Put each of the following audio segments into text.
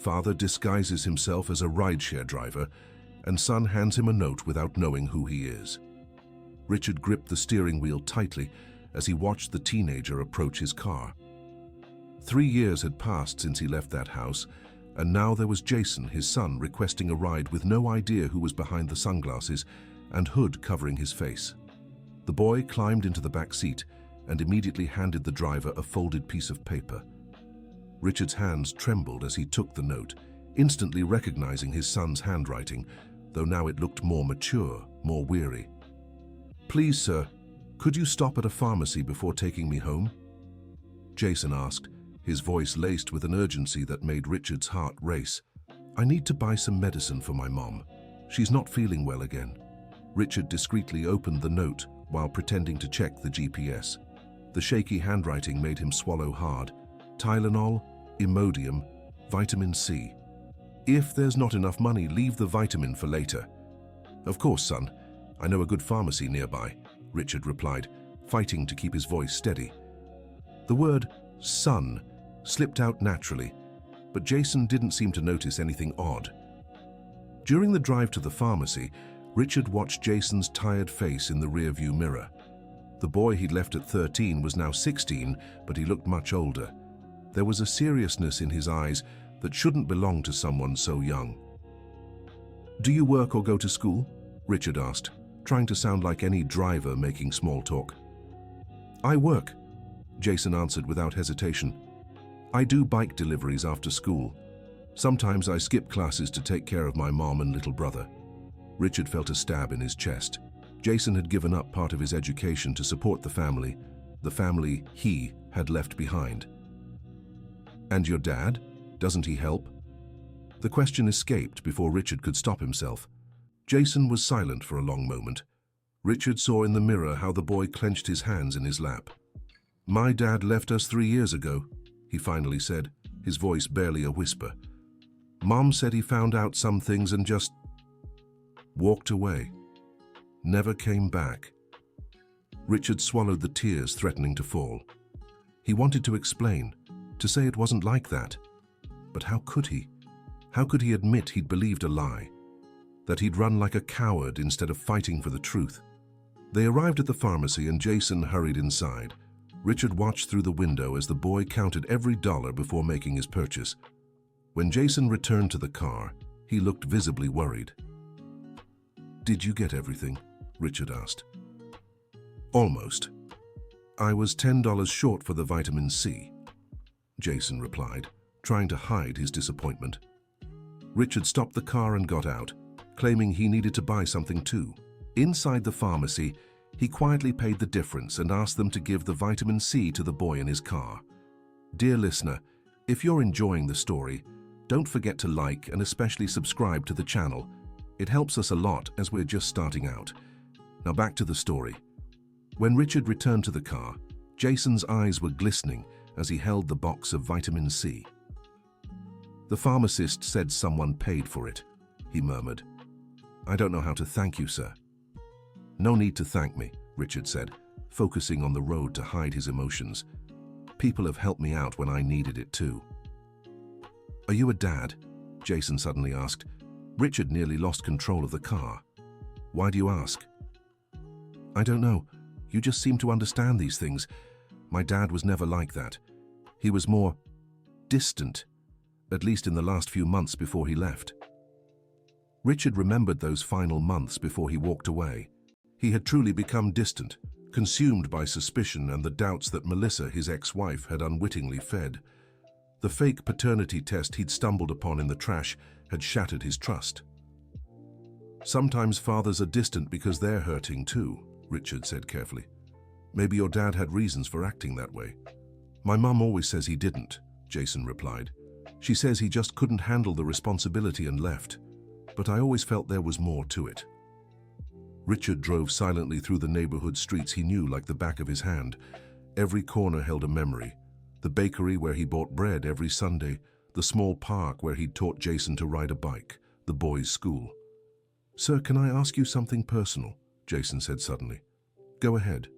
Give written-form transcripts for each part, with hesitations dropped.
Father disguises himself as a rideshare driver, and son hands him a note without knowing who he is. Richard gripped the steering wheel tightly as he watched the teenager approach his car. 3 years had passed since he left that house, and now there was Jason, his son, requesting a ride with no idea who was behind the sunglasses and hood covering his face. The boy climbed into the back seat and immediately handed the driver a folded piece of paper. Richard's hands trembled as he took the note, instantly recognizing his son's handwriting, though now it looked more mature, more weary. "Please, sir, could you stop at a pharmacy before taking me home?" Jason asked, his voice laced with an urgency that made Richard's heart race. "I need to buy some medicine for my mom. She's not feeling well again." Richard discreetly opened the note while pretending to check the GPS. The shaky handwriting made him swallow hard. Tylenol, Imodium, vitamin C. "If there's not enough money, leave the vitamin for later." "Of course, son. I know a good pharmacy nearby," Richard replied, fighting to keep his voice steady. The word son slipped out naturally, but Jason didn't seem to notice anything odd. During the drive to the pharmacy, Richard watched Jason's tired face in the rearview mirror. The boy he'd left at 13 was now 16, but he looked much older. There was a seriousness in his eyes that shouldn't belong to someone so young. "Do you work or go to school?" Richard asked, trying to sound like any driver making small talk. "I work," Jason answered without hesitation. "I do bike deliveries after school. Sometimes I skip classes to take care of my mom and little brother." Richard felt a stab in his chest. Jason had given up part of his education to support the family he had left behind. "And your dad? Doesn't he help?" The question escaped before Richard could stop himself. Jason was silent for a long moment. Richard saw in the mirror how the boy clenched his hands in his lap. "My dad left us 3 years ago," he finally said, his voice barely a whisper. "Mom said he found out some things and just walked away. Never came back." Richard swallowed the tears threatening to fall. He wanted to explain, to say it wasn't like that. But how could he? How could he admit he'd believed a lie? That he'd run like a coward instead of fighting for the truth? They arrived at the pharmacy and Jason hurried inside. Richard watched through the window as the boy counted every dollar before making his purchase. When Jason returned to the car, he looked visibly worried. "Did you get everything?" Richard asked. "Almost. I was $10 short for the vitamin C," Jason replied, trying to hide his disappointment. Richard stopped the car and got out, claiming he needed to buy something too. Inside the pharmacy, he quietly paid the difference and asked them to give the vitamin C to the boy in his car. Dear listener, if you're enjoying the story, don't forget to like and especially subscribe to the channel. It helps us a lot as we're just starting out. Now back to the story. When Richard returned to the car, Jason's eyes were glistening as he held the box of vitamin C. "The pharmacist said someone paid for it," he murmured. "I don't know how to thank you, sir." "No need to thank me," Richard said, focusing on the road to hide his emotions. "People have helped me out when I needed it too." "Are you a dad?" Jason suddenly asked. Richard nearly lost control of the car. "Why do you ask?" "I don't know. You just seem to understand these things. My dad was never like that. He was more distant, at least in the last few months before he left." Richard remembered those final months before he walked away. He had truly become distant, consumed by suspicion and the doubts that Melissa, his ex-wife, had unwittingly fed. The fake paternity test he'd stumbled upon in the trash had shattered his trust. "Sometimes fathers are distant because they're hurting too," Richard said carefully. "Maybe your dad had reasons for acting that way." "My mum always says he didn't," Jason replied. "She says he just couldn't handle the responsibility and left. But I always felt there was more to it." Richard drove silently through the neighborhood streets he knew like the back of his hand. Every corner held a memory. The bakery where he bought bread every Sunday, the small park where he'd taught Jason to ride a bike, the boys' school. "Sir, can I ask you something personal?" Jason said suddenly. "Go ahead.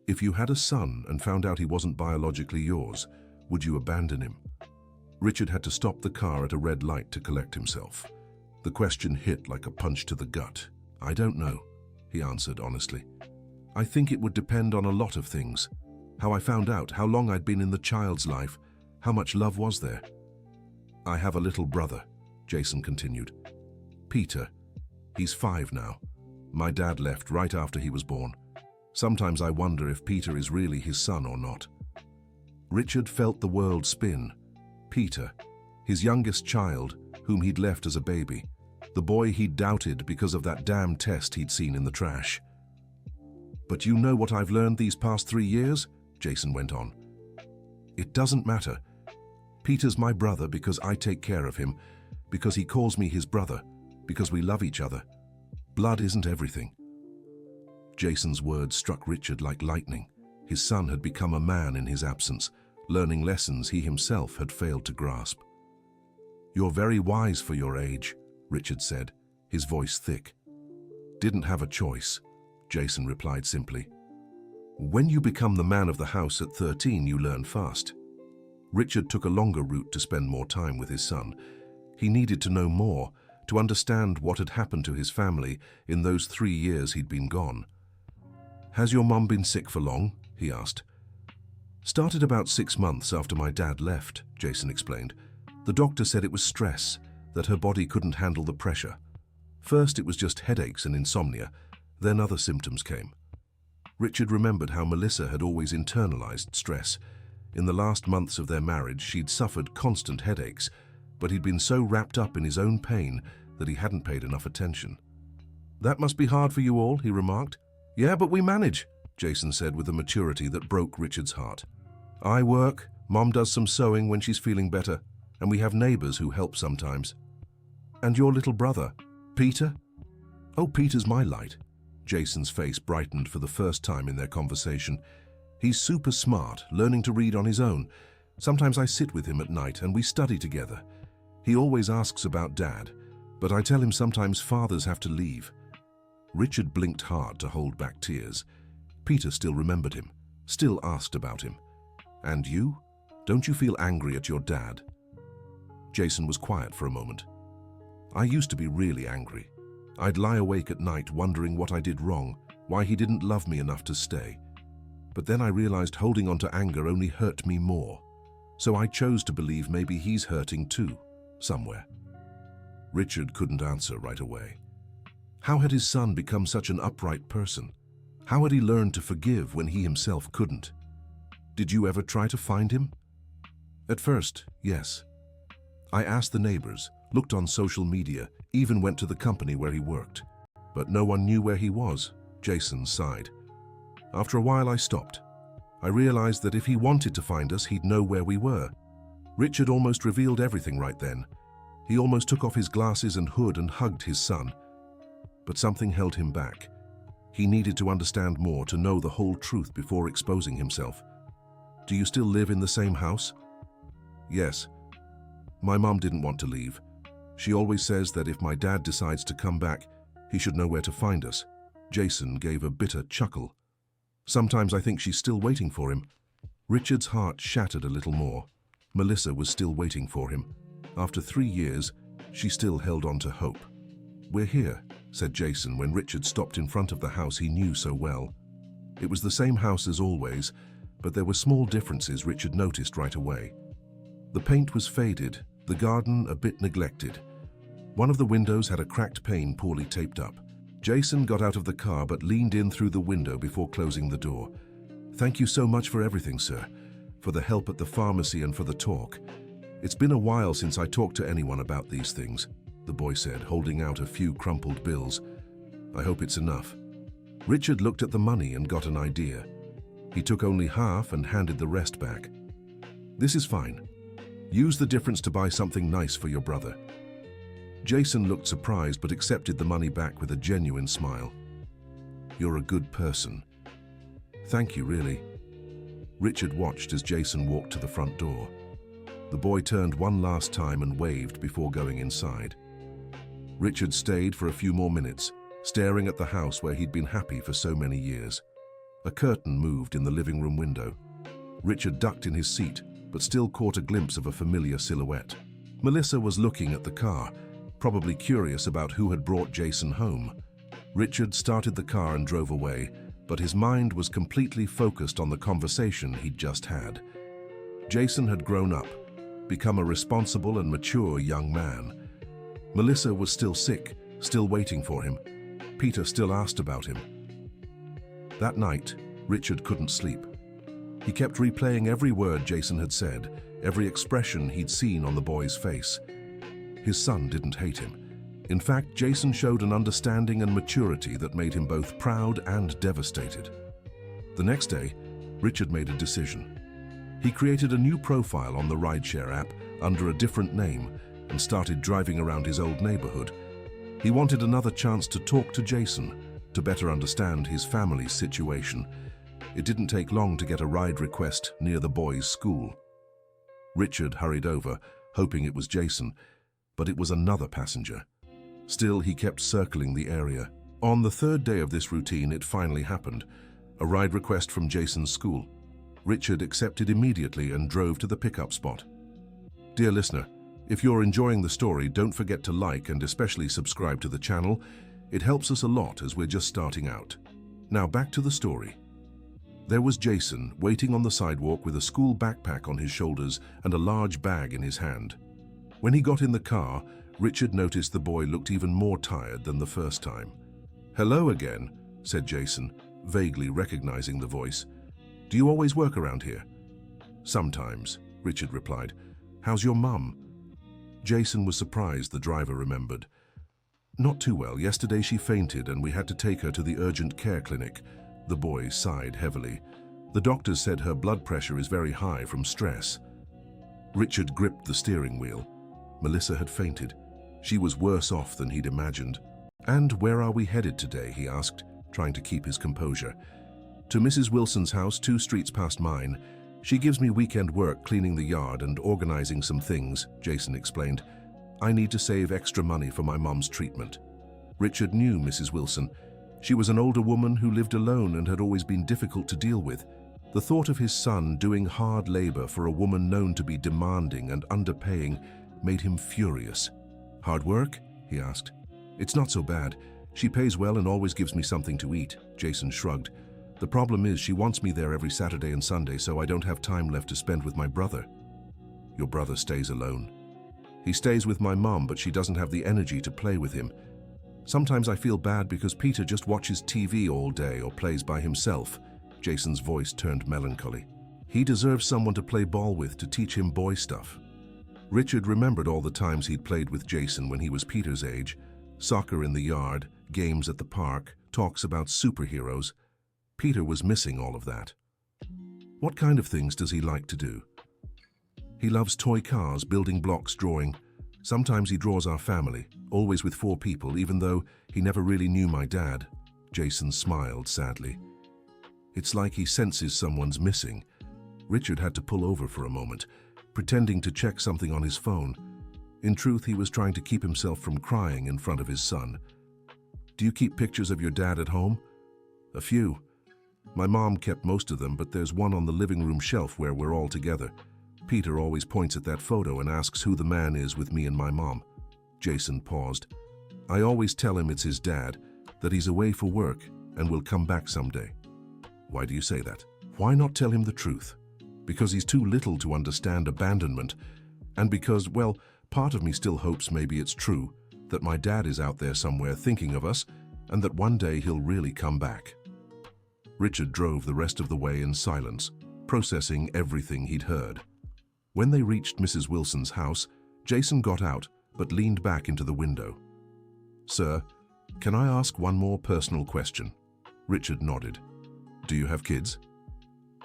If you had a son and found out he wasn't biologically yours, would you abandon him?" Richard had to stop the car at a red light to collect himself. The question hit like a punch to the gut. "I don't know," he answered honestly. "I think it would depend on a lot of things. How I found out, how long I'd been in the child's life, how much love was there." "I have a little brother," Jason continued. "Peter. He's 5 now. My dad left right after he was born. Sometimes I wonder if Peter is really his son or not." Richard felt the world spin. Peter, his youngest child, whom he'd left as a baby. The boy he'd doubted because of that damn test he'd seen in the trash. "But you know what I've learned these past 3 years?" Jason went on. "It doesn't matter. Peter's my brother because I take care of him, because he calls me his brother, because we love each other. Blood isn't everything." Jason's words struck Richard like lightning. His son had become a man in his absence, learning lessons he himself had failed to grasp. "You're very wise for your age," Richard said, his voice thick. "Didn't have a choice," Jason replied simply. "When you become the man of the house at 13, you learn fast." Richard took a longer route to spend more time with his son. He needed to know more, to understand what had happened to his family in those 3 years he'd been gone. "Has your mum been sick for long?" he asked. "Started about 6 months after my dad left," Jason explained. "The doctor said it was stress, that her body couldn't handle the pressure. First it was just headaches and insomnia, then other symptoms came." Richard remembered how Melissa had always internalized stress. In the last months of their marriage, she'd suffered constant headaches, but he'd been so wrapped up in his own pain that he hadn't paid enough attention. "That must be hard for you all," he remarked. "Yeah, but we manage," Jason said with a maturity that broke Richard's heart. "I work, Mom does some sewing when she's feeling better, and we have neighbors who help sometimes." "And your little brother, Peter?" "Oh, Peter's my light." Jason's face brightened for the first time in their conversation. "He's super smart, learning to read on his own. Sometimes I sit with him at night and we study together. He always asks about Dad, but I tell him sometimes fathers have to leave." Richard blinked hard to hold back tears. Peter still remembered him, still asked about him. "And you? Don't you feel angry at your dad?" Jason was quiet for a moment. "I used to be really angry. I'd lie awake at night wondering what I did wrong, why he didn't love me enough to stay. But then I realized holding on to anger only hurt me more. So I chose to believe maybe he's hurting too, somewhere." Richard couldn't answer right away. How had his son become such an upright person? How had he learned to forgive when he himself couldn't? "Did you ever try to find him?" "At first, yes. I asked the neighbors, looked on social media, even went to the company where he worked. But no one knew where he was," Jason sighed. "After a while I stopped. I realized that if he wanted to find us, he'd know where we were." Richard almost revealed everything right then. He almost took off his glasses and hood and hugged his son. But something held him back. He needed to understand more, to know the whole truth before exposing himself. "Do you still live in the same house?" "Yes. My mom didn't want to leave. She always says that if my dad decides to come back, he should know where to find us." Jason gave a bitter chuckle. "Sometimes I think she's still waiting for him." Richard's heart shattered a little more. Melissa was still waiting for him. After 3 years, she still held on to hope. "We're here," said Jason when Richard stopped in front of the house he knew so well. It was the same house as always, but there were small differences Richard noticed right away. The paint was faded, the garden a bit neglected. One of the windows had a cracked pane poorly taped up. Jason got out of the car but leaned in through the window before closing the door. "Thank you so much for everything, sir. For the help at the pharmacy and for the talk. It's been a while since I talked to anyone about these things," the boy said, holding out a few crumpled bills. "I hope it's enough." Richard looked at the money and got an idea. He took only half and handed the rest back. "This is fine. Use the difference to buy something nice for your brother." Jason looked surprised but accepted the money back with a genuine smile. "You're a good person." "Thank you, really." Richard watched as Jason walked to the front door. The boy turned one last time and waved before going inside. Richard stayed for a few more minutes, staring at the house where he'd been happy for so many years. A curtain moved in the living room window. Richard ducked in his seat, but still caught a glimpse of a familiar silhouette. Melissa was looking at the car, probably curious about who had brought Jason home. Richard started the car and drove away, but his mind was completely focused on the conversation he'd just had. Jason had grown up, become a responsible and mature young man. Melissa was still sick, still waiting for him. Peter still asked about him. That night, Richard couldn't sleep. He kept replaying every word Jason had said, every expression he'd seen on the boy's face. His son didn't hate him. In fact, Jason showed an understanding and maturity that made him both proud and devastated. The next day, Richard made a decision. He created a new profile on the Rideshare app under a different name and started driving around his old neighborhood. He wanted another chance to talk to Jason, to better understand his family's situation. It didn't take long to get a ride request near the boys' school. Richard hurried over, hoping it was Jason, but it was another passenger. Still, he kept circling the area. On the third day of this routine, it finally happened. A ride request from Jason's school. Richard accepted immediately and drove to the pickup spot. Dear listener, if you're enjoying the story, don't forget to like and especially subscribe to the channel. It helps us a lot as we're just starting out. Now back to the story. There was Jason waiting on the sidewalk with a school backpack on his shoulders and a large bag in his hand. When he got in the car, Richard noticed the boy looked even more tired than the first time. "Hello again," said Jason, vaguely recognizing the voice. "Do you always work around here?" "Sometimes," Richard replied. "How's your mum?" Jason was surprised the driver remembered. "Not too well. Yesterday she fainted and we had to take her to the urgent care clinic." The boy sighed heavily. "The doctors said her blood pressure is very high from stress." Richard gripped the steering wheel. Melissa had fainted. She was worse off than he'd imagined. "And where are we headed today?" he asked, trying to keep his composure. "To Mrs. Wilson's house, 2 streets past mine. She gives me weekend work cleaning the yard and organizing some things," Jason explained. "I need to save extra money for my mom's treatment." Richard knew Mrs. Wilson. She was an older woman who lived alone and had always been difficult to deal with. The thought of his son doing hard labor for a woman known to be demanding and underpaying made him furious. "Hard work?" he asked. "It's not so bad. She pays well and always gives me something to eat," Jason shrugged. "The problem is she wants me there every Saturday and Sunday, so I don't have time left to spend with my brother." "Your brother stays alone?" "He stays with my mom, but she doesn't have the energy to play with him. Sometimes I feel bad because Peter just watches TV all day or plays by himself." Jason's voice turned melancholy. "He deserves someone to play ball with to teach him boy stuff." Richard remembered all the times he'd played with Jason when he was Peter's age. Soccer in the yard, games at the park, talks about superheroes. Peter was missing all of that. "What kind of things does he like to do?" "He loves toy cars, building blocks, drawing. Sometimes he draws our family, always with 4 people, even though he never really knew my dad." Jason smiled sadly. "It's like he senses someone's missing." Richard had to pull over for a moment, pretending to check something on his phone. In truth, he was trying to keep himself from crying in front of his son. "Do you keep pictures of your dad at home?" "A few. My mom kept most of them, but there's one on the living room shelf where we're all together. Peter always points at that photo and asks who the man is with me and my mom." Jason paused. "I always tell him it's his dad, that he's away for work and will come back someday." "Why do you say that?" "Why not tell him the truth? Because he's too little to understand abandonment, and because, well, part of me still hopes maybe it's true, that my dad is out there somewhere thinking of us, and that one day he'll really come back." Richard drove the rest of the way in silence, processing everything he'd heard. When they reached Mrs. Wilson's house, Jason got out but leaned back into the window. "Sir, can I ask one more personal question?" Richard nodded. "Do you have kids?"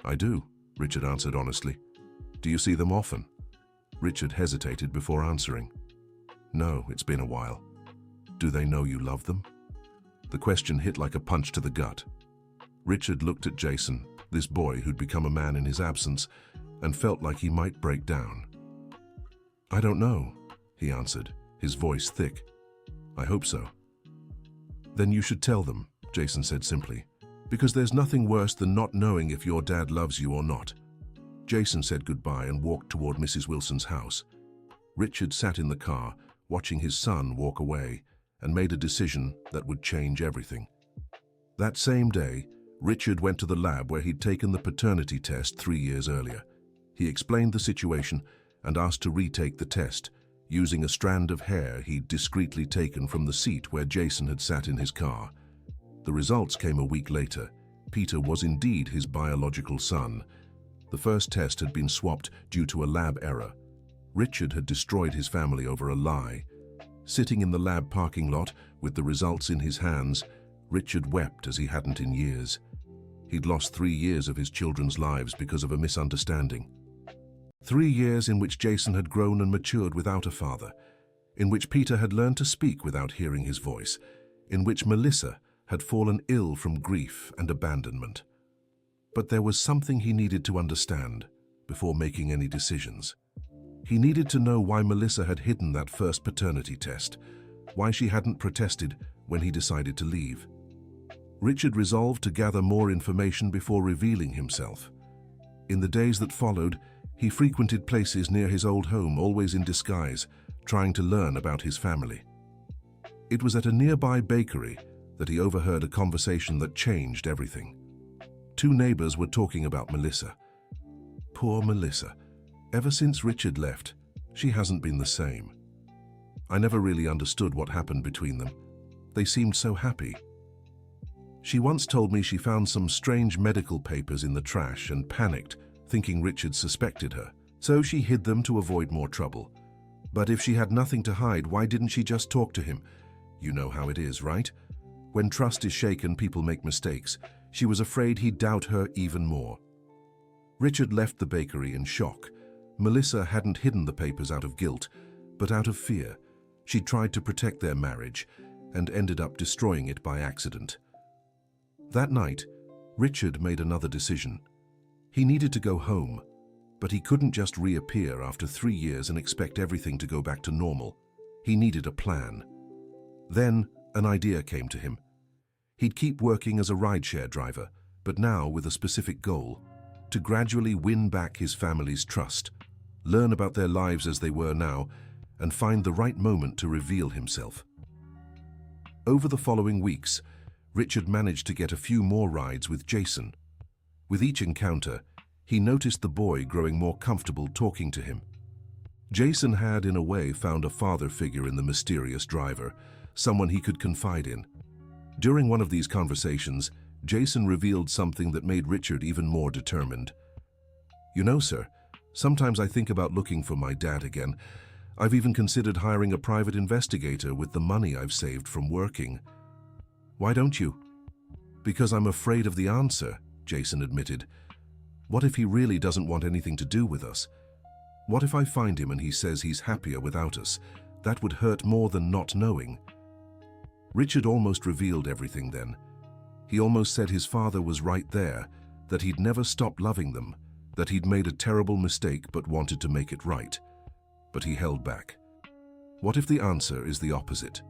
"I do," Richard answered honestly. "Do you see them often?" Richard hesitated before answering. "No, it's been a while." "Do they know you love them?" The question hit like a punch to the gut. Richard looked at Jason, this boy who'd become a man in his absence, and felt like he might break down. "I don't know," he answered, his voice thick. "I hope so." "Then you should tell them," Jason said simply, "because there's nothing worse than not knowing if your dad loves you or not." Jason said goodbye and walked toward Mrs. Wilson's house. Richard sat in the car, watching his son walk away, and made a decision that would change everything. That same day, Richard went to the lab where he'd taken the paternity test 3 years earlier. He explained the situation and asked to retake the test, using a strand of hair he'd discreetly taken from the seat where Jason had sat in his car. The results came a week later. Peter was indeed his biological son. The first test had been swapped due to a lab error. Richard had destroyed his family over a lie. Sitting in the lab parking lot with the results in his hands, Richard wept as he hadn't in years. He'd lost 3 years of his children's lives because of a misunderstanding. 3 years in which Jason had grown and matured without a father, in which Peter had learned to speak without hearing his voice, in which Melissa had fallen ill from grief and abandonment. But there was something he needed to understand before making any decisions. He needed to know why Melissa had hidden that first paternity test, why she hadn't protested when he decided to leave. Richard resolved to gather more information before revealing himself. In the days that followed, he frequented places near his old home, always in disguise, trying to learn about his family. It was at a nearby bakery that he overheard a conversation that changed everything. 2 neighbors were talking about Melissa. Poor Melissa. Ever since Richard left, she hasn't been the same. I never really understood what happened between them. They seemed so happy. She once told me she found some strange medical papers in the trash and panicked, thinking Richard suspected her. So she hid them to avoid more trouble. But if she had nothing to hide, why didn't she just talk to him? You know how it is, right? When trust is shaken, people make mistakes. She was afraid he'd doubt her even more. Richard left the bakery in shock. Melissa hadn't hidden the papers out of guilt, but out of fear. She tried to protect their marriage and ended up destroying it by accident. That night, Richard made another decision. He needed to go home, but he couldn't just reappear after 3 years and expect everything to go back to normal. He needed a plan. Then, an idea came to him. He'd keep working as a rideshare driver, but now with a specific goal: to gradually win back his family's trust, learn about their lives as they were now, and find the right moment to reveal himself. Over the following weeks, Richard managed to get a few more rides with Jason. With each encounter, he noticed the boy growing more comfortable talking to him. Jason had, in a way, found a father figure in the mysterious driver, someone he could confide in. During one of these conversations, Jason revealed something that made Richard even more determined. "You know, sir, sometimes I think about looking for my dad again. I've even considered hiring a private investigator with the money I've saved from working." "Why don't you?" "Because I'm afraid of the answer," Jason admitted. "What if he really doesn't want anything to do with us? What if I find him and he says he's happier without us? That would hurt more than not knowing." Richard almost revealed everything then. He almost said his father was right there, that he'd never stopped loving them, that he'd made a terrible mistake but wanted to make it right. But he held back. What if the answer is the opposite?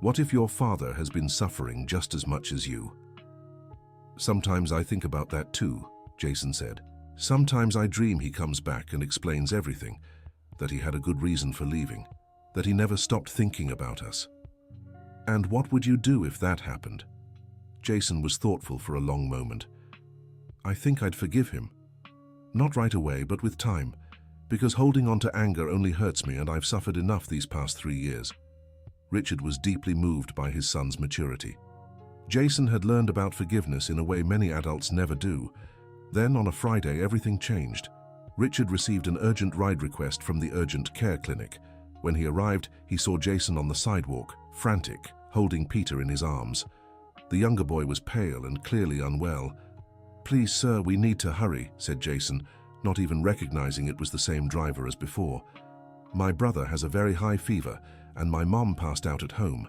What if your father has been suffering just as much as you? "Sometimes I think about that too," Jason said. "Sometimes I dream he comes back and explains everything, that he had a good reason for leaving, that he never stopped thinking about us." "And what would you do if that happened?" Jason was thoughtful for a long moment. "I think I'd forgive him. Not right away, but with time, because holding on to anger only hurts me and I've suffered enough these past 3 years. Richard was deeply moved by his son's maturity. Jason had learned about forgiveness in a way many adults never do. Then, on a Friday, everything changed. Richard received an urgent ride request from the urgent care clinic. When he arrived, he saw Jason on the sidewalk, frantic, holding Peter in his arms. The younger boy was pale and clearly unwell. "Please, sir, we need to hurry," said Jason, not even recognizing it was the same driver as before. "My brother has a very high fever, and my mom passed out at home.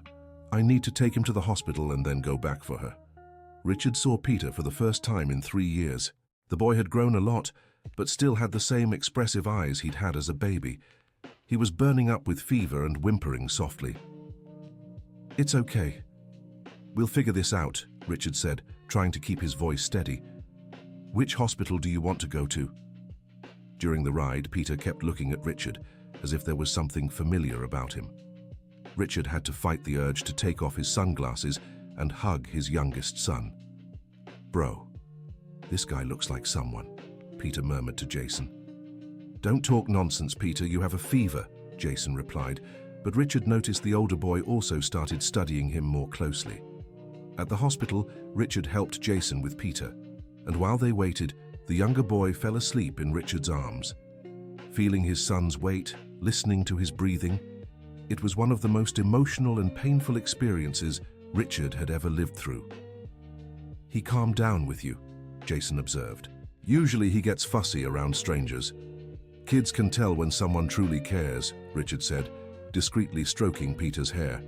I need to take him to the hospital and then go back for her." Richard saw Peter for the first time in 3 years. The boy had grown a lot, but still had the same expressive eyes he'd had as a baby. He was burning up with fever and whimpering softly. "It's okay. We'll figure this out," Richard said, trying to keep his voice steady. "Which hospital do you want to go to?" During the ride, Peter kept looking at Richard, as if there was something familiar about him. Richard had to fight the urge to take off his sunglasses and hug his youngest son. "Bro, this guy looks like someone," Peter murmured to Jason. "Don't talk nonsense, Peter, you have a fever," Jason replied, but Richard noticed the older boy also started studying him more closely. At the hospital, Richard helped Jason with Peter, and while they waited, the younger boy fell asleep in Richard's arms. Feeling his son's weight, listening to his breathing, it was one of the most emotional and painful experiences Richard had ever lived through. "He calmed down with you," Jason observed. "Usually he gets fussy around strangers. Kids can tell when someone truly cares," Richard said, discreetly stroking Peter's hair.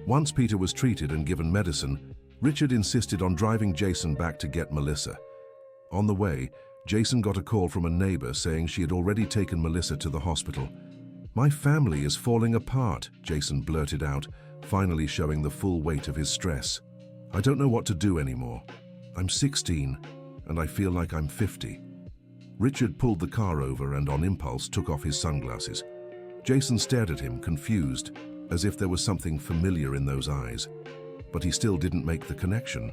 Once Peter was treated and given medicine, Richard insisted on driving Jason back to get Melissa. On the way, Jason got a call from a neighbor saying she had already taken Melissa to the hospital. "My family is falling apart," Jason blurted out, finally showing the full weight of his stress. "I don't know what to do anymore. I'm 16, and I feel like I'm 50. Richard pulled the car over and on impulse took off his sunglasses. Jason stared at him, confused, as if there was something familiar in those eyes, but he still didn't make the connection.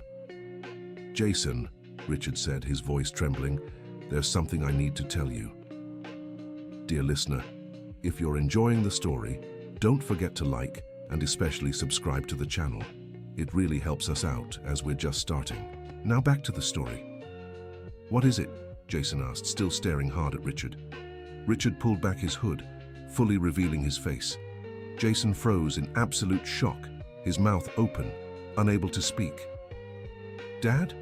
"Jason," Richard said, his voice trembling, "there's something I need to tell you." Dear listener, if you're enjoying the story, don't forget to like and especially subscribe to the channel. It really helps us out as we're just starting. Now back to the story. "What is it?" Jason asked, still staring hard at Richard. Richard pulled back his hood, fully revealing his face. Jason froze in absolute shock, his mouth open, unable to speak. "Dad?"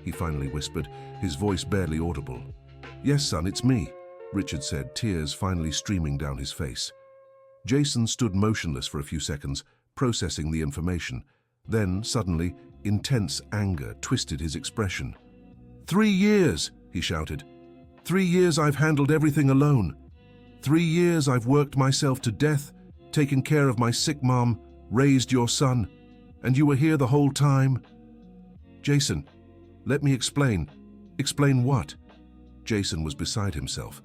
he finally whispered, his voice barely audible. "Yes, son, it's me," Richard said, tears finally streaming down his face. Jason stood motionless for a few seconds, processing the information. Then, suddenly, intense anger twisted his expression. "3 years!" he shouted. "3 years I've handled everything alone. 3 years I've worked myself to death, taken care of my sick mom, raised your son, and you were here the whole time?" "Jason, let me explain." "Explain what?" Jason was beside himself.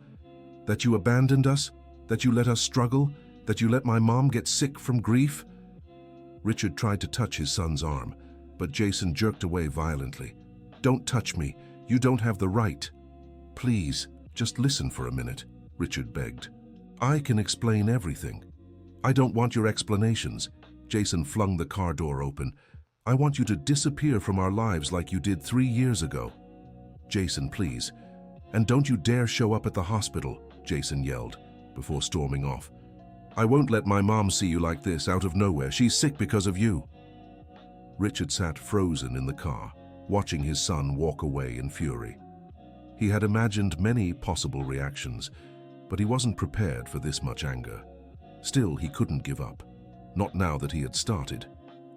"That you abandoned us? That you let us struggle? That you let my mom get sick from grief?" Richard tried to touch his son's arm, but Jason jerked away violently. "Don't touch me. You don't have the right." "Please, just listen for a minute," Richard begged. "I can explain everything." "I don't want your explanations." Jason flung the car door open. "I want you to disappear from our lives like you did 3 years ago." "Jason, please. And don't you dare show up at the hospital," Jason yelled, before storming off. "I won't let my mom see you like this out of nowhere. She's sick because of you." Richard sat frozen in the car, watching his son walk away in fury. He had imagined many possible reactions, but he wasn't prepared for this much anger. Still, he couldn't give up. Not now that he had started.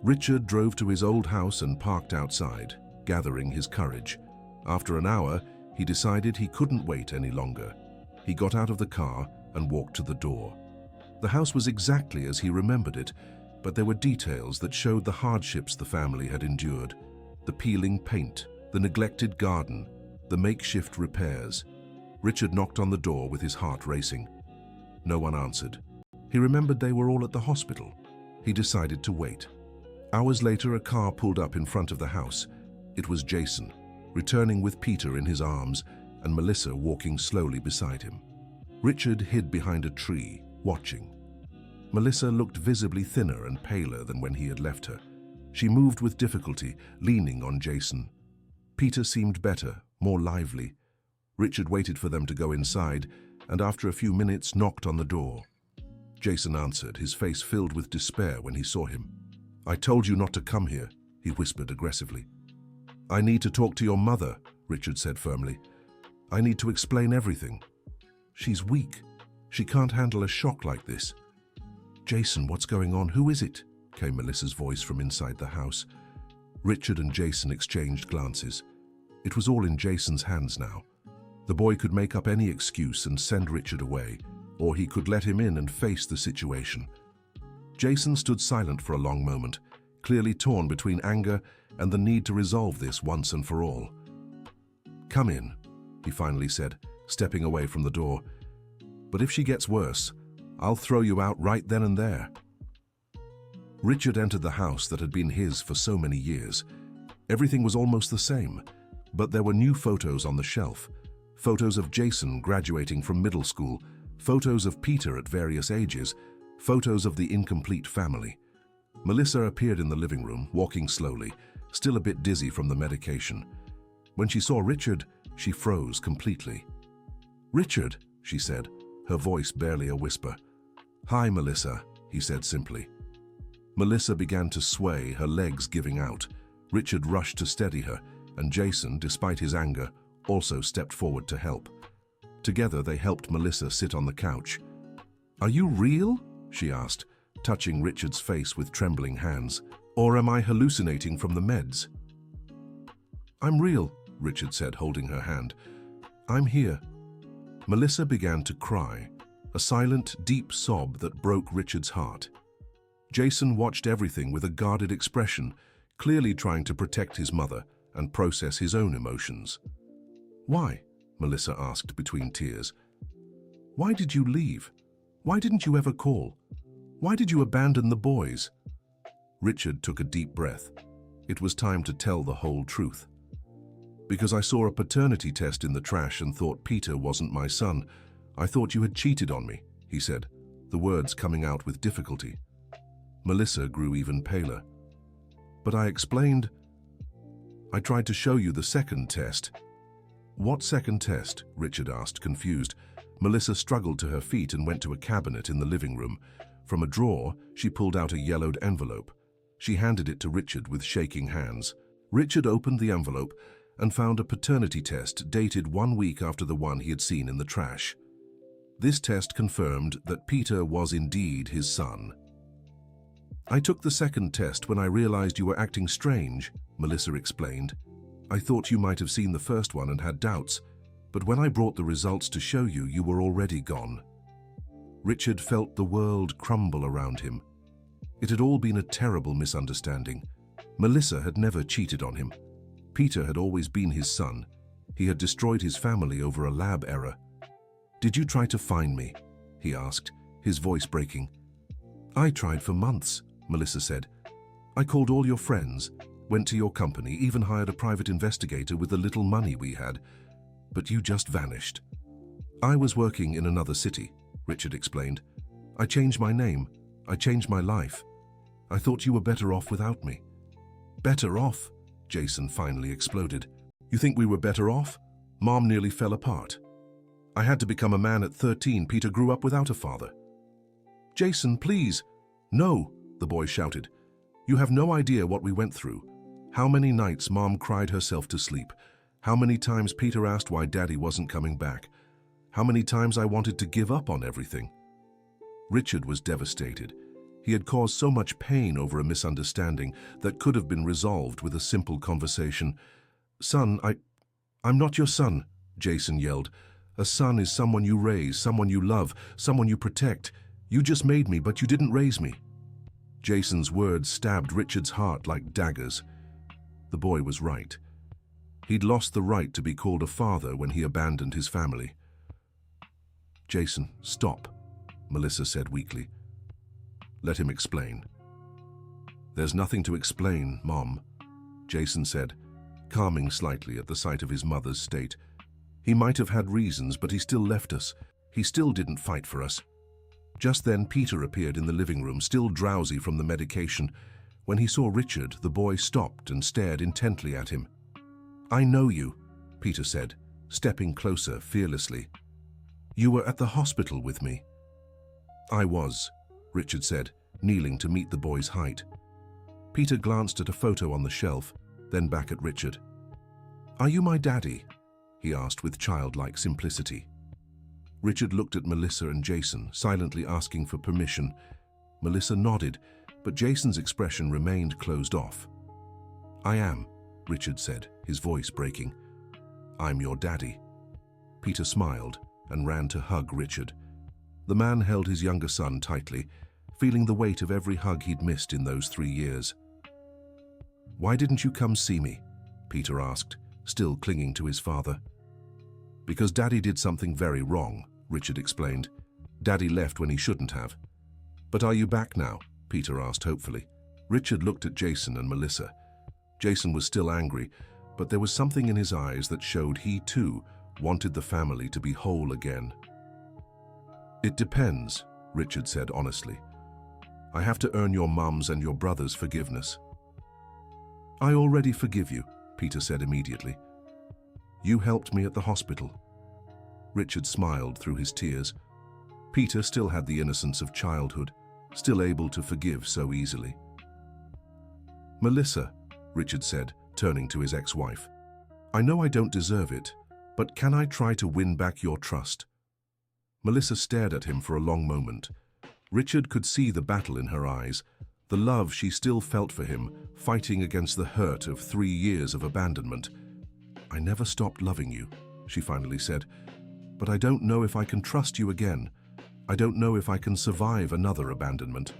Richard drove to his old house and parked outside, gathering his courage. After an hour, he decided he couldn't wait any longer. He got out of the car and walked to the door. The house was exactly as he remembered it, but there were details that showed the hardships the family had endured. The peeling paint, the neglected garden, the makeshift repairs. Richard knocked on the door with his heart racing. No one answered. He remembered they were all at the hospital. He decided to wait. Hours later, a car pulled up in front of the house. It was Jason, returning with Peter in his arms and Melissa walking slowly beside him. Richard hid behind a tree, watching. Melissa looked visibly thinner and paler than when he had left her. She moved with difficulty, leaning on Jason. Peter seemed better, more lively. Richard waited for them to go inside, and after a few minutes knocked on the door. Jason answered, his face filled with despair when he saw him. "I told you not to come here," he whispered aggressively. "I need to talk to your mother," Richard said firmly. "I need to explain everything. She's weak. She can't handle a shock like this." "Jason, what's going on? Who is it?" came Melissa's voice from inside the house. Richard and Jason exchanged glances. It was all in Jason's hands now. The boy could make up any excuse and send Richard away, or he could let him in and face the situation. Jason stood silent for a long moment, clearly torn between anger and the need to resolve this once and for all. "Come in," he finally said, stepping away from the door. "But if she gets worse, I'll throw you out right then and there." Richard entered the house that had been his for so many years. Everything was almost the same, but there were new photos on the shelf. Photos of Jason graduating from middle school, photos of Peter at various ages, photos of the incomplete family. Melissa appeared in the living room, walking slowly, still a bit dizzy from the medication. When she saw Richard, she froze completely. "Richard," she said, her voice barely a whisper. "Hi, Melissa," he said simply. Melissa began to sway, her legs giving out. Richard rushed to steady her, and Jason, despite his anger, also stepped forward to help. Together, they helped Melissa sit on the couch. "Are you real?" she asked, touching Richard's face with trembling hands. "Or am I hallucinating from the meds?" "I'm real," Richard said, holding her hand. "I'm here." Melissa began to cry, a silent, deep sob that broke Richard's heart. Jason watched everything with a guarded expression, clearly trying to protect his mother and process his own emotions. "Why?" Melissa asked between tears. "Why did you leave? Why didn't you ever call? Why did you abandon the boys?" Richard took a deep breath. It was time to tell the whole truth. "Because I saw a paternity test in the trash and thought Peter wasn't my son. I thought you had cheated on me," he said, the words coming out with difficulty. Melissa grew even paler. "But I explained. I tried to show you the second test." "What second test?" Richard asked, confused. Melissa struggled to her feet and went to a cabinet in the living room. From a drawer, she pulled out a yellowed envelope. She handed it to Richard with shaking hands. Richard opened the envelope and found a paternity test dated 1 week after the one he had seen in the trash. This test confirmed that Peter was indeed his son. "I took the second test when I realized you were acting strange," Melissa explained. "I thought you might have seen the first one and had doubts, but when I brought the results to show you, you were already gone." Richard felt the world crumble around him. It had all been a terrible misunderstanding. Melissa had never cheated on him. Peter had always been his son. He had destroyed his family over a lab error. "Did you try to find me?" he asked, his voice breaking. "I tried for months," Melissa said. "I called all your friends, went to your company, even hired a private investigator with the little money we had. But you just vanished." "I was working in another city," Richard explained. "I changed my name. I changed my life. I thought you were better off without me." "Better off?" Jason finally exploded. "You think we were better off? Mom nearly fell apart. I had to become a man at 13. Peter grew up without a father." "Jason, please." "No," the boy shouted. "You have no idea what we went through. How many nights Mom cried herself to sleep. How many times Peter asked why Daddy wasn't coming back. How many times I wanted to give up on everything." Richard was devastated. He had caused so much pain over a misunderstanding that could have been resolved with a simple conversation. "Son, I'm not your son," Jason yelled. "A son is someone you raise, someone you love, someone you protect. You just made me, but you didn't raise me." Jason's words stabbed Richard's heart like daggers. The boy was right. He'd lost the right to be called a father when he abandoned his family. "Jason, stop," Melissa said weakly. "Let him explain." "There's nothing to explain, Mom," Jason said, calming slightly at the sight of his mother's state. "He might have had reasons, but he still left us. He still didn't fight for us." Just then, Peter appeared in the living room, still drowsy from the medication. When he saw Richard, the boy stopped and stared intently at him. "I know you," Peter said, stepping closer fearlessly. "You were at the hospital with me." "I was," Richard said, kneeling to meet the boy's height. Peter glanced at a photo on the shelf, then back at Richard. "Are you my daddy?" he asked with childlike simplicity. Richard looked at Melissa and Jason, silently asking for permission. Melissa nodded, but Jason's expression remained closed off. "I am," Richard said, his voice breaking. "I'm your daddy." Peter smiled and ran to hug Richard. The man held his younger son tightly, feeling the weight of every hug he'd missed in those 3 years. "Why didn't you come see me?" Peter asked, still clinging to his father. Because Daddy did something very wrong, Richard explained. Daddy left when he shouldn't have. But are you back now? Peter asked hopefully. Richard looked at Jason and Melissa. Jason was still angry, but there was something in his eyes that showed he too wanted the family to be whole again. It depends, Richard said honestly. I have to earn your mum's and your brother's forgiveness. I already forgive you, Peter said immediately. You helped me at the hospital. Richard smiled through his tears. Peter still had the innocence of childhood, still able to forgive so easily. Melissa, Richard said, turning to his ex-wife, I know I don't deserve it, but can I try to win back your trust? Melissa stared at him for a long moment. Richard could see the battle in her eyes, the love she still felt for him, fighting against the hurt of 3 years of abandonment. I never stopped loving you, she finally said, but I don't know if I can trust you again. I don't know if I can survive another abandonment.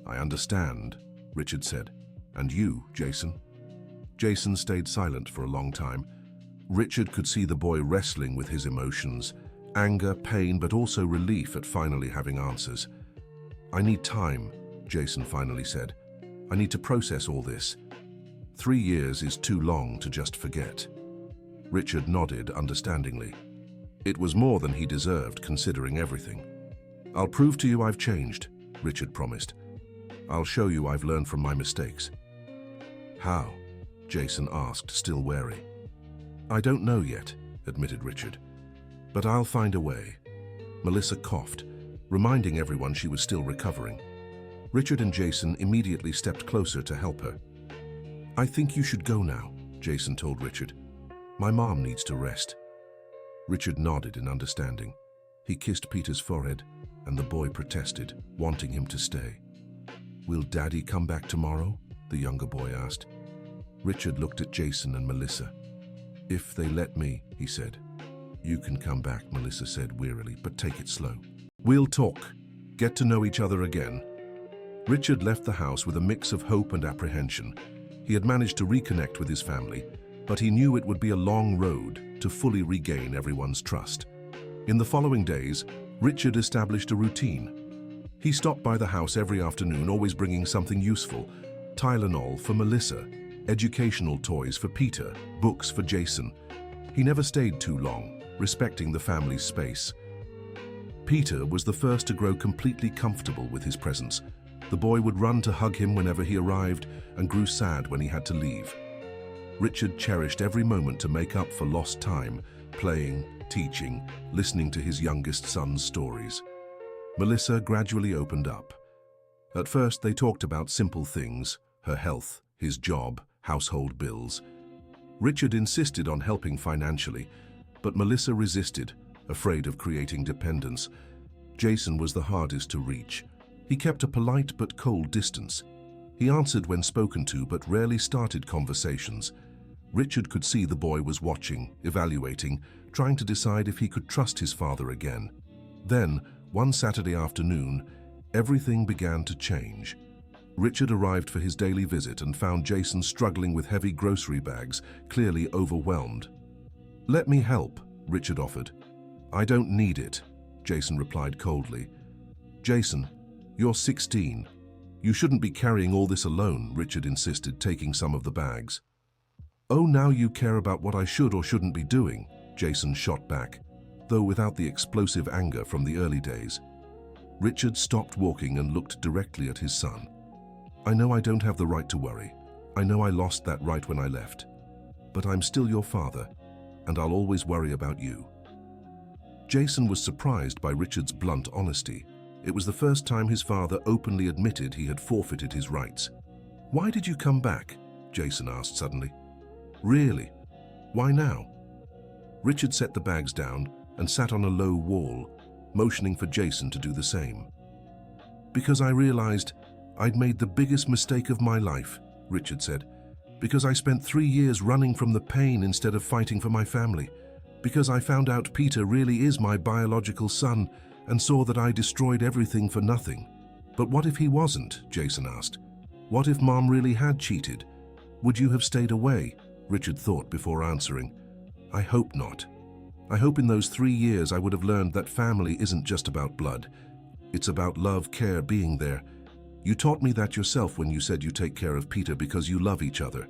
I understand, Richard said. And you, Jason? Jason stayed silent for a long time. Richard could see the boy wrestling with his emotions, anger, pain, but also relief at finally having answers. I need time, Jason finally said. I need to process all this. 3 years is too long to just forget. Richard nodded understandingly. It was more than he deserved, considering everything. I'll prove to you I've changed, Richard promised. I'll show you I've learned from my mistakes. How? Jason asked, still wary. I don't know yet, admitted Richard. But I'll find a way. Melissa coughed, reminding everyone she was still recovering. Richard and Jason immediately stepped closer to help her. I think you should go now, Jason told Richard. My mom needs to rest. Richard nodded in understanding. He kissed Peter's forehead, and the boy protested, wanting him to stay. Will Daddy come back tomorrow? The younger boy asked. Richard looked at Jason and Melissa. If they let me, he said. You can come back, Melissa said wearily, but take it slow. We'll talk. Get to know each other again. Richard left the house with a mix of hope and apprehension. He had managed to reconnect with his family, but he knew it would be a long road to fully regain everyone's trust. In the following days, Richard established a routine. He stopped by the house every afternoon, always bringing something useful. Tylenol for Melissa, educational toys for Peter, books for Jason. He never stayed too long, respecting the family's space. Peter was the first to grow completely comfortable with his presence. The boy would run to hug him whenever he arrived and grew sad when he had to leave. Richard cherished every moment to make up for lost time, playing, teaching, listening to his youngest son's stories. Melissa gradually opened up. At first, they talked about simple things, her health, his job, household bills. Richard insisted on helping financially, but Melissa resisted, afraid of creating dependence. Jason was the hardest to reach. He kept a polite but cold distance. He answered when spoken to, but rarely started conversations. Richard could see the boy was watching, evaluating, trying to decide if he could trust his father again. Then, one Saturday afternoon, everything began to change. Richard arrived for his daily visit and found Jason struggling with heavy grocery bags, clearly overwhelmed. Let me help, Richard offered. I don't need it, Jason replied coldly. Jason, you're 16. You shouldn't be carrying all this alone, Richard insisted, taking some of the bags. Oh, now you care about what I should or shouldn't be doing, Jason shot back, though without the explosive anger from the early days. Richard stopped walking and looked directly at his son. I know I don't have the right to worry. I know I lost that right when I left. But I'm still your father, and I'll always worry about you. Jason was surprised by Richard's blunt honesty. It was the first time his father openly admitted he had forfeited his rights. Why did you come back? Jason asked suddenly. Really? Why now? Richard set the bags down and sat on a low wall, motioning for Jason to do the same. Because I realized I'd made the biggest mistake of my life, Richard said. Because I spent 3 years running from the pain instead of fighting for my family. Because I found out Peter really is my biological son and saw that I destroyed everything for nothing. But what if he wasn't? Jason asked. What if Mom really had cheated? Would you have stayed away? Richard thought before answering. I hope not. I hope in those 3 years I would have learned that family isn't just about blood. It's about love, care, being there. You taught me that yourself when you said you take care of Peter because you love each other.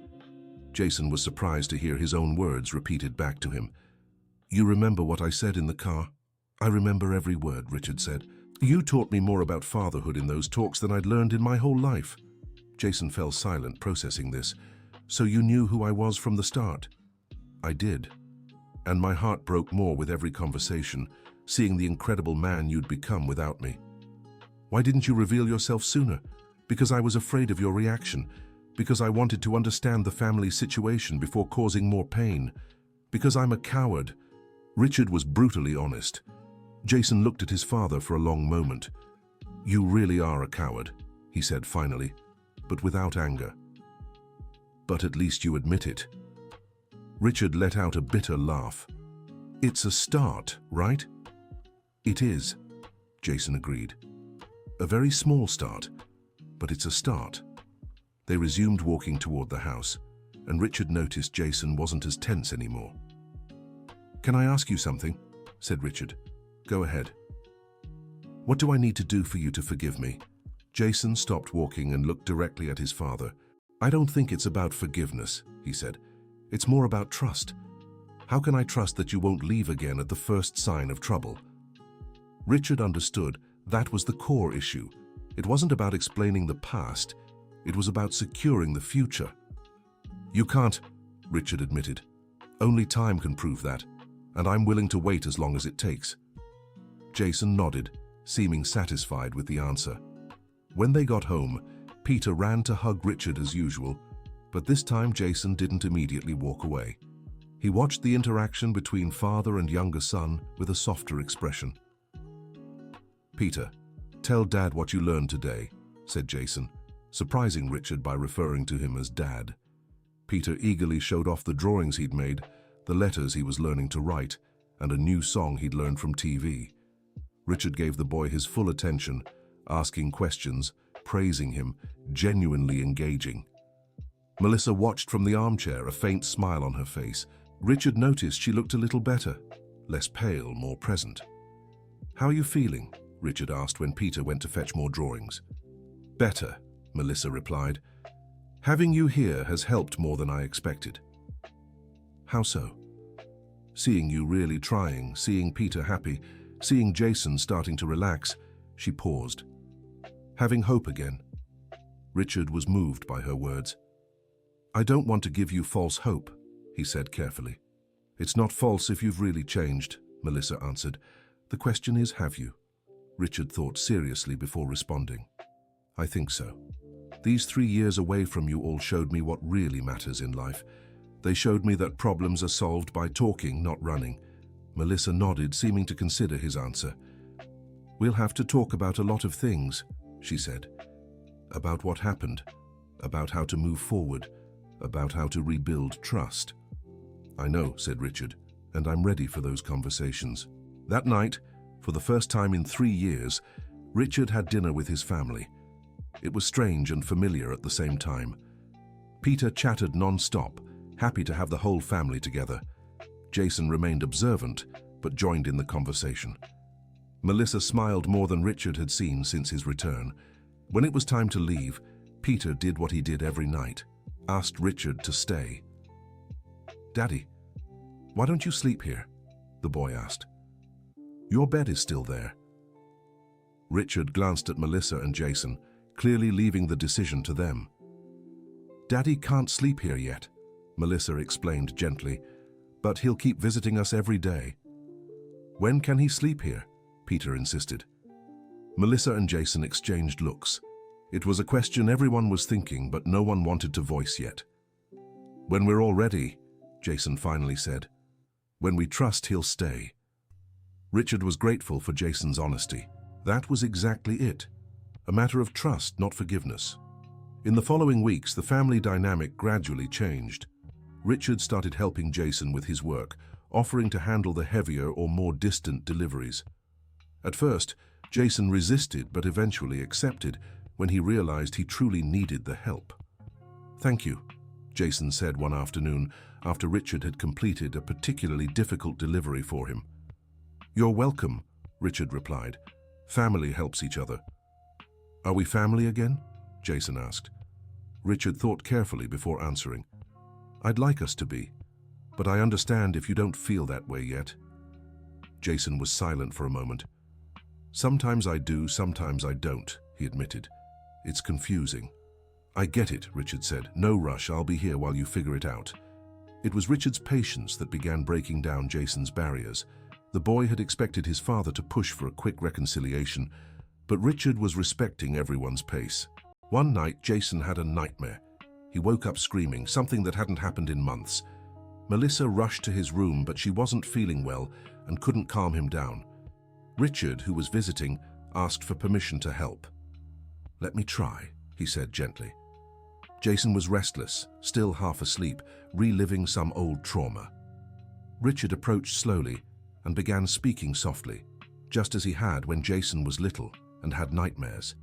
Jason was surprised to hear his own words repeated back to him. You remember what I said in the car? I remember every word, Richard said. You taught me more about fatherhood in those talks than I'd learned in my whole life. Jason fell silent, processing this. So you knew who I was from the start? I did. And my heart broke more with every conversation, seeing the incredible man you'd become without me. Why didn't you reveal yourself sooner? Because I was afraid of your reaction. Because I wanted to understand the family situation before causing more pain. Because I'm a coward. Richard was brutally honest. Jason looked at his father for a long moment. You really are a coward, he said finally, but without anger. But at least you admit it. Richard let out a bitter laugh. It's a start, right? It is, Jason agreed. A very small start, but it's a start. They resumed walking toward the house, and Richard noticed Jason wasn't as tense anymore. Can I ask you something? Said Richard. Go ahead. What do I need to do for you to forgive me? Jason stopped walking and looked directly at his father. I don't think it's about forgiveness, he said. It's more about trust. How can I trust that you won't leave again at the first sign of trouble? Richard understood that was the core issue. It wasn't about explaining the past. It was about securing the future. You can't, Richard admitted. Only time can prove that, and I'm willing to wait as long as it takes. Jason nodded, seeming satisfied with the answer. When they got home, Peter ran to hug Richard as usual, but this time Jason didn't immediately walk away. He watched the interaction between father and younger son with a softer expression. Peter, tell Dad what you learned today, said Jason, surprising Richard by referring to him as Dad. Peter eagerly showed off the drawings he'd made, the letters he was learning to write, and a new song he'd learned from TV. Richard gave the boy his full attention, asking questions, praising him, genuinely engaging. Melissa watched from the armchair, a faint smile on her face. Richard noticed she looked a little better, less pale, more present. How are you feeling? Richard asked when Peter went to fetch more drawings. Better, Melissa replied. Having you here has helped more than I expected. How so? Seeing you really trying, seeing Peter happy, seeing Jason starting to relax, she paused. Having hope again. Richard was moved by her words. I don't want to give you false hope, he said carefully. It's not false if you've really changed, Melissa answered. The question is, have you? Richard thought seriously before responding. I think so. These 3 years away from you all showed me what really matters in life. They showed me that problems are solved by talking, not running. Melissa nodded, seeming to consider his answer. We'll have to talk about a lot of things, she said. About what happened, about how to move forward, about how to rebuild trust. I know, said Richard, and I'm ready for those conversations. That night, for the first time in 3 years, Richard had dinner with his family. It was strange and familiar at the same time. Peter chattered non-stop, happy to have the whole family together. Jason remained observant, but joined in the conversation. Melissa smiled more than Richard had seen since his return. When it was time to leave, Peter did what he did every night, asked Richard to stay. Daddy, why don't you sleep here? The boy asked. Your bed is still there. Richard glanced at Melissa and Jason, clearly leaving the decision to them. Daddy can't sleep here yet, Melissa explained gently, but he'll keep visiting us every day. When can he sleep here? Peter insisted. Melissa and Jason exchanged looks. It was a question everyone was thinking, but no one wanted to voice yet. When we're all ready, Jason finally said. When we trust he'll stay. Richard was grateful for Jason's honesty. That was exactly it. A matter of trust, not forgiveness. In the following weeks, the family dynamic gradually changed. Richard started helping Jason with his work, offering to handle the heavier or more distant deliveries. At first, Jason resisted but eventually accepted when he realized he truly needed the help. Thank you, Jason said one afternoon after Richard had completed a particularly difficult delivery for him. "You're welcome," Richard replied. "Family helps each other." "Are we family again?" Jason asked. Richard thought carefully before answering. "I'd like us to be, but I understand if you don't feel that way yet." Jason was silent for a moment. "Sometimes I do, sometimes I don't," he admitted. "It's confusing." "I get it," Richard said. "No rush, I'll be here while you figure it out." It was Richard's patience that began breaking down Jason's barriers. The boy had expected his father to push for a quick reconciliation, but Richard was respecting everyone's pace. One night, Jason had a nightmare. He woke up screaming, something that hadn't happened in months. Melissa rushed to his room, but she wasn't feeling well and couldn't calm him down. Richard, who was visiting, asked for permission to help. "Let me try," he said gently. Jason was restless, still half asleep, reliving some old trauma. Richard approached slowly and began speaking softly, just as he had when Jason was little and had nightmares.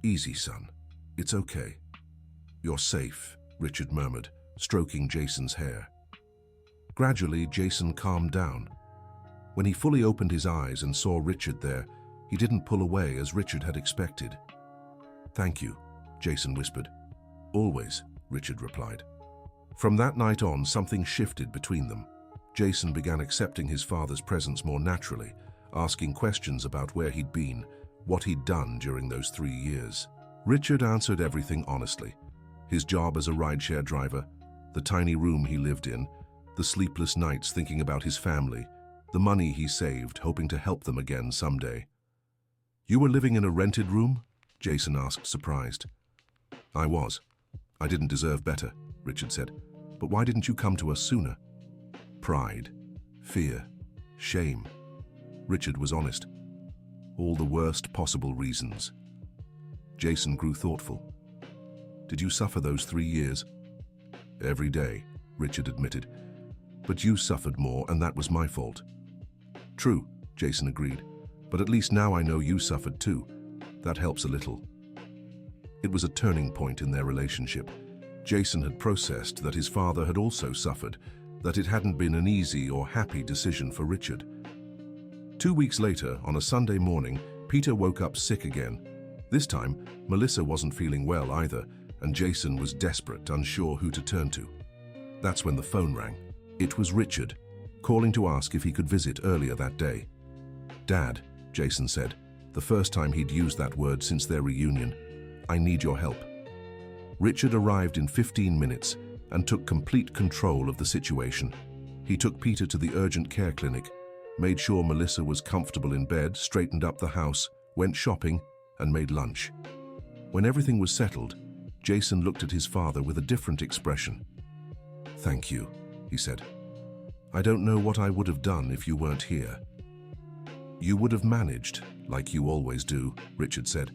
"Easy, son. It's okay. You're safe," Richard murmured, stroking Jason's hair. Gradually, Jason calmed down. When he fully opened his eyes and saw Richard there, he didn't pull away as Richard had expected. "Thank you," Jason whispered. "Always," Richard replied. From that night on, something shifted between them. Jason began accepting his father's presence more naturally, asking questions about where he'd been, what he'd done during those 3 years. Richard answered everything honestly. His job as a rideshare driver, the tiny room he lived in, the sleepless nights thinking about his family, the money he saved, hoping to help them again someday. "You were living in a rented room?" Jason asked, surprised. "I was. I didn't deserve better," Richard said. "But why didn't you come to us sooner?" "Pride, fear, shame." Richard was honest. All the worst possible reasons. Jason grew thoughtful. "Did you suffer those 3 years?" "Every day," Richard admitted. "But you suffered more, and that was my fault." "True," Jason agreed. "But at least now I know you suffered too. That helps a little." It was a turning point in their relationship. Jason had processed that his father had also suffered, that it hadn't been an easy or happy decision for Richard. 2 weeks later, on a Sunday morning, Peter woke up sick again. This time, Melissa wasn't feeling well either, and Jason was desperate, unsure who to turn to. That's when the phone rang. It was Richard, calling to ask if he could visit earlier that day. "Dad," Jason said, the first time he'd used that word since their reunion, "I need your help." Richard arrived in 15 minutes and took complete control of the situation. He took Peter to the urgent care clinic, made sure Melissa was comfortable in bed, straightened up the house, went shopping, and made lunch. When everything was settled, Jason looked at his father with a different expression. "Thank you," he said. "I don't know what I would have done if you weren't here." "You would have managed, like you always do," Richard said.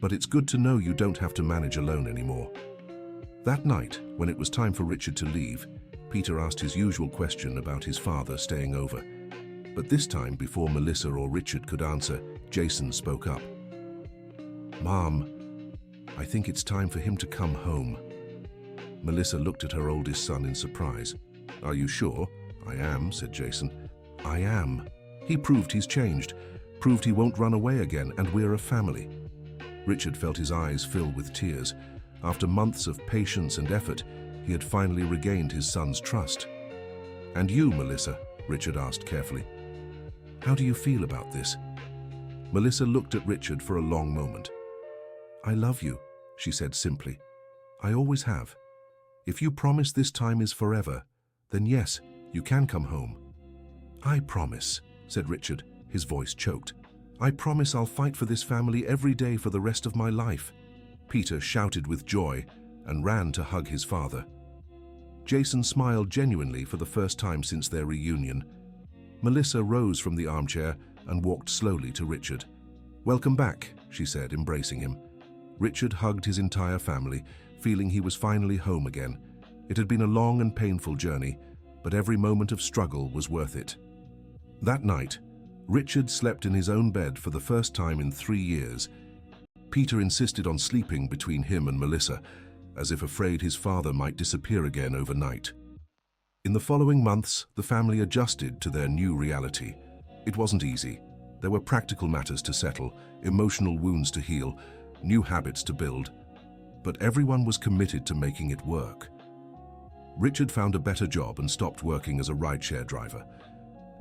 "But it's good to know you don't have to manage alone anymore." That night, when it was time for Richard to leave, Peter asked his usual question about his father staying over. But this time, before Melissa or Richard could answer, Jason spoke up. "Mom, I think it's time for him to come home." Melissa looked at her oldest son in surprise. "Are you sure?" "I am," said Jason. "I am. He proved he's changed, proved he won't run away again, and we're a family." Richard felt his eyes fill with tears. After months of patience and effort, he had finally regained his son's trust. "And you, Melissa?" Richard asked carefully. "How do you feel about this?" Melissa looked at Richard for a long moment. "I love you," she said simply. "I always have. If you promise this time is forever, then yes, you can come home." "I promise," said Richard, his voice choked. "I promise I'll fight for this family every day for the rest of my life." Peter shouted with joy and ran to hug his father. Jason smiled genuinely for the first time since their reunion. Melissa rose from the armchair and walked slowly to Richard. "Welcome back," she said, embracing him. Richard hugged his entire family, feeling he was finally home again. It had been a long and painful journey, but every moment of struggle was worth it. That night, Richard slept in his own bed for the first time in 3 years. Peter insisted on sleeping between him and Melissa, as if afraid his father might disappear again overnight. In the following months, the family adjusted to their new reality. It wasn't easy. There were practical matters to settle, emotional wounds to heal, new habits to build, but everyone was committed to making it work. Richard found a better job and stopped working as a rideshare driver.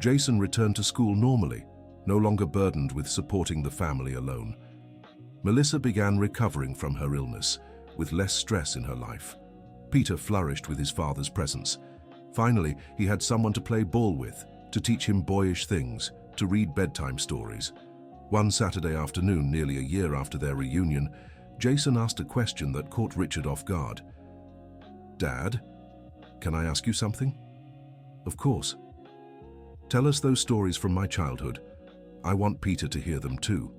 Jason returned to school normally, no longer burdened with supporting the family alone. Melissa began recovering from her illness, with less stress in her life. Peter flourished with his father's presence. Finally, he had someone to play ball with, to teach him boyish things, to read bedtime stories. One Saturday afternoon, nearly a year after their reunion, Jason asked a question that caught Richard off guard. "Dad, can I ask you something?" "Of course." "Tell us those stories from my childhood. I want Peter to hear them too."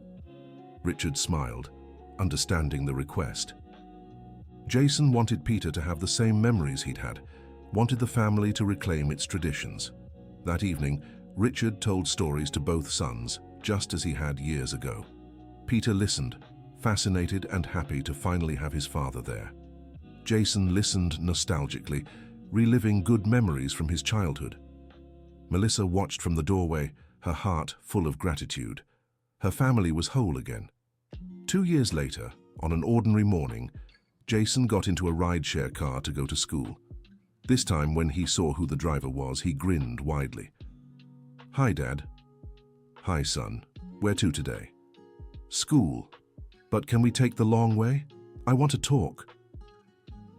Richard smiled, understanding the request. Jason wanted Peter to have the same memories he'd had, wanted the family to reclaim its traditions. That evening, Richard told stories to both sons, just as he had years ago. Peter listened, fascinated and happy to finally have his father there. Jason listened nostalgically, reliving good memories from his childhood. Melissa watched from the doorway, her heart full of gratitude. Her family was whole again. 2 years later, on an ordinary morning, Jason got into a rideshare car to go to school. This time, when he saw who the driver was, he grinned widely. "Hi, Dad." "Hi, son. Where to today?" "School. But can we take the long way? I want to talk."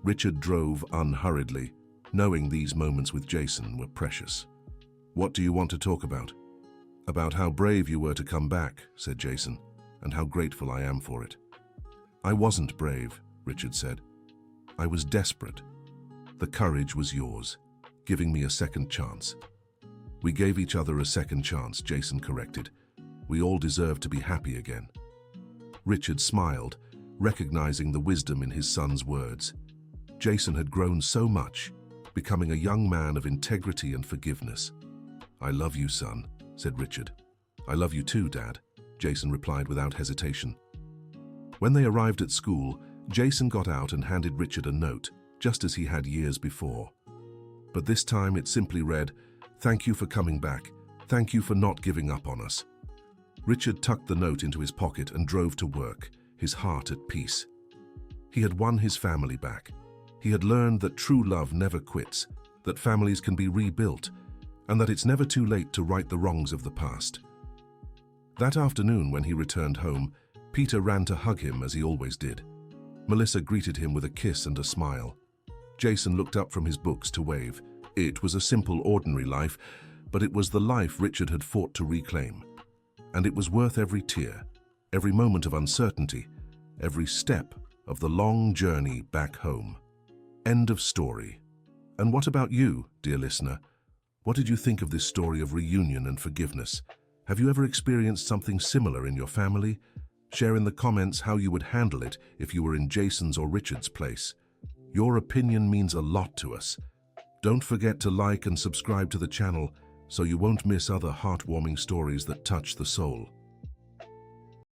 Richard drove unhurriedly, knowing these moments with Jason were precious. "What do you want to talk about?" "About how brave you were to come back," said Jason, "and how grateful I am for it." "I wasn't brave," Richard said. "I was desperate. The courage was yours, giving me a second chance." "We gave each other a second chance," Jason corrected. "We all deserve to be happy again." Richard smiled, recognizing the wisdom in his son's words. Jason had grown so much, becoming a young man of integrity and forgiveness. "I love you, son," said Richard. "I love you too, Dad," Jason replied without hesitation. When they arrived at school, Jason got out and handed Richard a note, just as he had years before. But this time it simply read, "Thank you for coming back. Thank you for not giving up on us." Richard tucked the note into his pocket and drove to work, his heart at peace. He had won his family back. He had learned that true love never quits, that families can be rebuilt, and that it's never too late to right the wrongs of the past. That afternoon, when he returned home, Peter ran to hug him as he always did. Melissa greeted him with a kiss and a smile. Jason looked up from his books to wave. It was a simple, ordinary life, but it was the life Richard had fought to reclaim. And it was worth every tear, every moment of uncertainty, every step of the long journey back home. End of story. And what about you, dear listener? What did you think of this story of reunion and forgiveness? Have you ever experienced something similar in your family? Share in the comments how you would handle it if you were in Jason's or Richard's place. Your opinion means a lot to us. Don't forget to like and subscribe to the channel so you won't miss other heartwarming stories that touch the soul.